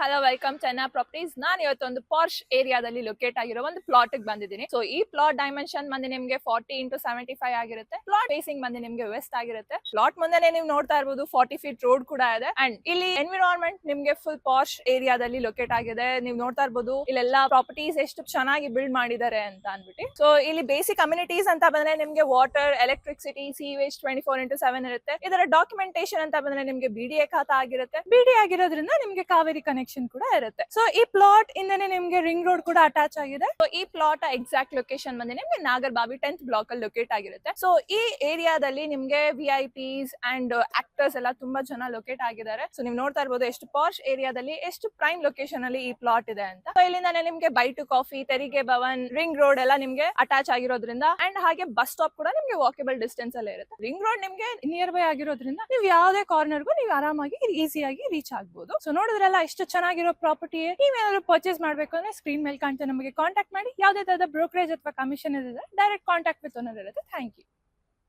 Hello welcome Chennai properties. ನಾನು ಇವತ್ತೊಂದು ಪಾರ್ಶ್ ಏರಿಯಾದಲ್ಲಿ ಲೊಕೇಟ್ ಆಗಿರೋ ಒಂದು ಪ್ಲಾಟ್ ಬಂದಿದ್ದೀನಿ. ಸೊ ಈ ಪ್ಲಾಟ್ ಡೈಮೆನ್ಷನ್ ಬಂದು ನಿಮ್ಗೆ 40x75 ಆಗಿರುತ್ತೆ. ಪ್ಲಾಟ್ ಫೇಸಿಂಗ್ ಬಂದು ನಿಮ್ಗೆ ವೆಸ್ಟ್ ಆಗಿರುತ್ತೆ. ಪ್ಲಾಟ್ ಮುಂದೆನೆ ನೀವು ನೋಡ್ತಾ ಇರಬಹುದು 40 ಫೀಟ್ ರೋಡ್ ಕೂಡ ಇದೆ. ಅಂಡ್ ಇಲ್ಲಿ ಎನ್ವಿರಾನ್ಮೆಂಟ್ ನಿಮ್ಗೆ ಫುಲ್ ಪಾರ್ಶ್ ಏರಿಯಾದಲ್ಲಿ ಲೊಕೇಟ್ ಆಗಿದೆ. ನೀವು ನೋಡ್ತಾ ಇರಬಹುದು ಇಲ್ಲೆಲ್ಲ ಪ್ರಾಪರ್ಟೀಸ್ ಎಷ್ಟು ಚೆನ್ನಾಗಿ ಬಿಲ್ಡ್ ಮಾಡಿದ್ದಾರೆ ಅಂತ ಅನ್ಬಿಟ್ಟು. ಸೊ ಇಲ್ಲಿ ಬೇಸಿಕ್ ಕಮ್ಯುನಿಟೀಸ್ ಅಂತ ಬಂದ್ರೆ ನಿಮ್ಗೆ ವಾಟರ್, ಎಲೆಕ್ಟ್ರಿಸಿಟಿ, ಸೀವೇಜ್ 24x7 ಇರುತ್ತೆ. ಇದರ ಡಾಕ್ಯುಮೆಂಟೇಶನ್ ಅಂತ ಬಂದ್ರೆ ನಿಮ್ಗೆ BDA ಖಾತಾ ಆಗಿರುತ್ತೆ. BDA ಆಗಿರೋದ್ರಿಂದ ನಿಮ್ಗೆ ಕಾವೇರಿ ಕನೆಕ್ಷನ್ ಕೂಡ ಇರುತ್ತೆ. ಸೊ ಈ ಪ್ಲಾಟ್ ಇಂದನೇ ನಿಮ್ಗೆ ರಿಂಗ್ ರೋಡ್ ಕೂಡ ಅಟ್ಯಾಚ್ ಆಗಿದೆ. ಸೊ ಈ ಪ್ಲಾಟ್ ಎಕ್ಸಾಕ್ಟ್ ಲೊಕೇಶನ್ ಬಂದು ನಿಮ್ಗೆ ನಾಗರಬಾವಿ 10th ಬ್ಲಾಕ್ ಅಲ್ಲಿ ಲೊಕೇಟ್ ಆಗಿರುತ್ತೆ. ಸೊ ಈ ಏರಿಯಾದಲ್ಲಿ ನಿಮ್ಗೆ VIPs ಅಂಡ್ ಆಕ್ಟರ್ಸ್ ಎಲ್ಲ ತುಂಬಾ ಜನ ಲೊಕೇಟ್ ಆಗಿದ್ದಾರೆ. ಸೊ ನೀವು ನೋಡ್ತಾ ಇರಬಹುದು ಎಷ್ಟು ಪಾರ್ಶ್ ಏರಿಯಾದಲ್ಲಿ ಎಷ್ಟು ಪ್ರೈಮ್ ಲೊಕೇಶನ್ ಅಲ್ಲಿ ಈ ಪ್ಲಾಟ್ ಇದೆ ಅಂತ. ಸೊ ಇಲ್ಲಿಂದಾನೆ ನಿಮ್ಗೆ ಬೈ ಟು ಕಾಫಿ, ತೆರಿಗೆ ಭವನ್, ರಿಂಗ್ ರೋಡ್ ಎಲ್ಲ ನಿಮ್ಗೆ ಅಟ್ಯಾಚ್ ಆಗಿರೋದ್ರಿಂದ ಅಂಡ್ ಹಾಗೆ ಬಸ್ ಸ್ಟಾಪ್ ಕೂಡ ನಿಮ್ಗೆ ವಾಕೇಬಲ್ ಡಿಸ್ಟೆನ್ಸ್ ಅಲ್ಲೇ ಇರುತ್ತೆ. ರಿಂಗ್ ರೋಡ್ ನಿಮ್ಗೆ ನಿಯರ್ ಬೈ ಆಗಿರೋದ್ರಿಂದ ನೀವು ಯಾವುದೇ ಕಾರ್ನರ್ಗೂ ನೀವು ಆರಾಮಾಗಿ ಈಸಿಯಾಗಿ ರೀಚ್ ಆಗ್ಬಹುದು. ಸೊ ನೋಡಿದ್ರಲ್ಲ ಎಷ್ಟು ಚೆನ್ನಾಗಿರೋ ಪ್ರಾಪರ್ಟಿ. ನೀವೇನಾದ್ರು ಪರ್ಚೇಸ್ ಮಾಡ್ಬೇಕು ಅಂದ್ರೆ ಸ್ಕ್ರೀನ್ ಮೇಲೆ ಕಾಣ್ತಾ ನಮಗೆ ಕಾಂಟ್ಯಾಕ್ಟ್ ಮಾಡಿ. ಯಾವುದೇ ತರದ ಬ್ರೋಕರೇಜ್ ಅಥವಾ ಕಮಿಷನ್ ಇದ್ರೆ ಡೈರೆಕ್ಟ್ ಕಾಂಟ್ಯಾಕ್ಟ್ ವಿತ್ ಓನರ್ ಇರುತ್ತೆ. Thank you.